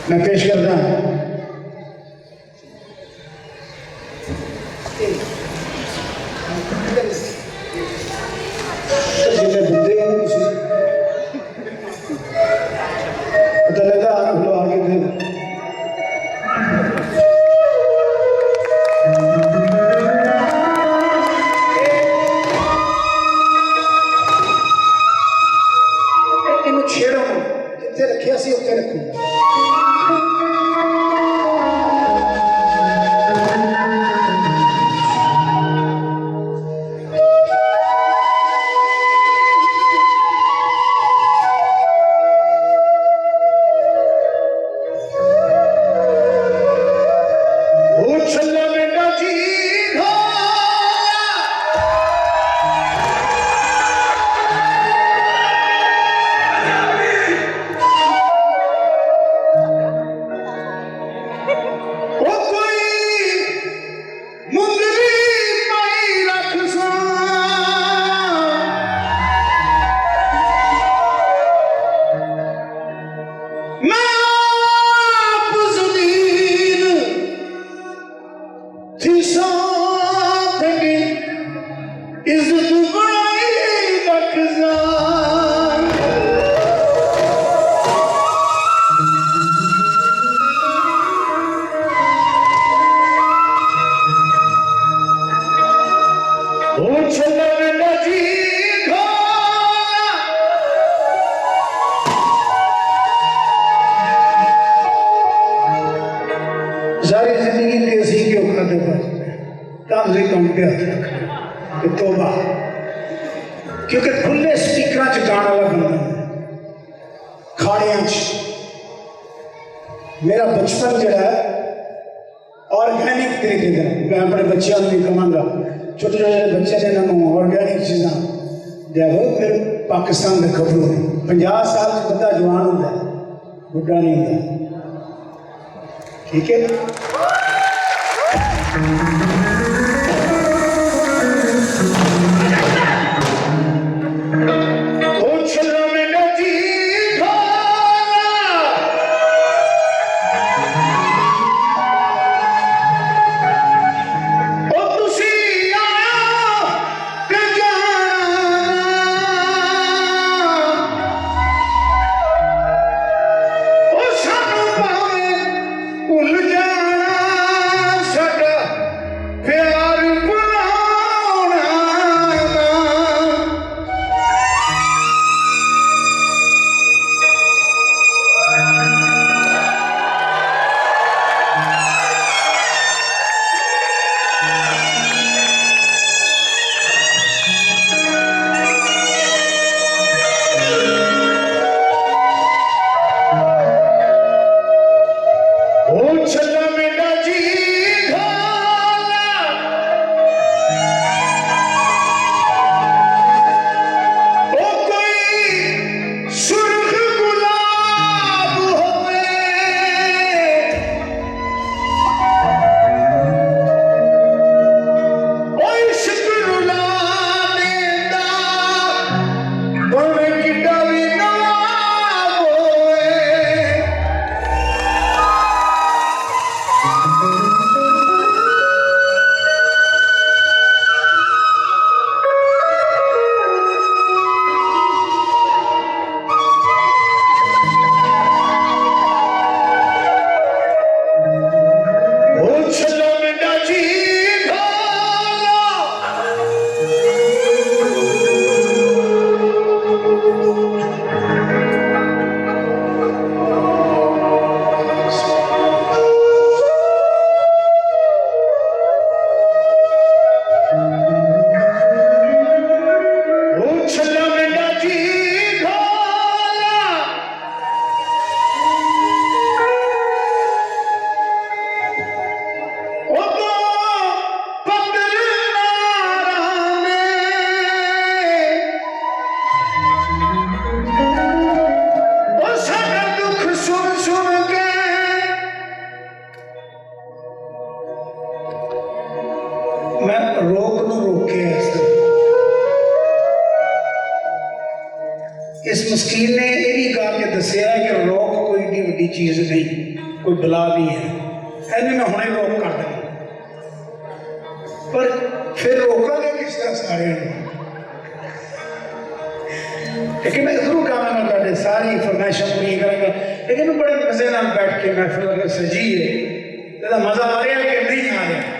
मैं पेश करता जिन्हें बंदे पता लगा लो आगे थे इन छेड़ों जितने रखे सी उत्ते रखूँ सारी जिंदगी के असी क्यों खाते कम से कम पे हाथ रखना तोबा क्योंकि खुले स्पीकर च गाने वाला बंदा खाड़िया मेरा बचपन जो है ऑर्गेनिक तरीके का मैं अपने बच्चों को भी कहूँगा छोटे छोटे बच्चे ने इन्होंने ऑर्गेनिक चीज़ा देवो फिर पाकिस्तान के खबरों 50 साल से बंदा जवान होता है बुढ़ा नहीं होता ठीक है इस मस्कीन ने यह भी कहा कि दसिया कि रौक कोई इतनी वड्डी चीज नहीं कोई बला भी है, इन्हें मैं हुणे रोक कर देना, पर फिर रोकांगे किस तरह सारे लेकिन मैं जरूर कहा मैं तुहाडे सारी फरमाइशें पूरी करूँगा, लेकिन बड़े मजे नाल बैठ के महफिल अगर सजी है तो मजा आ रहा है कि नहीं आ रहा।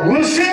Você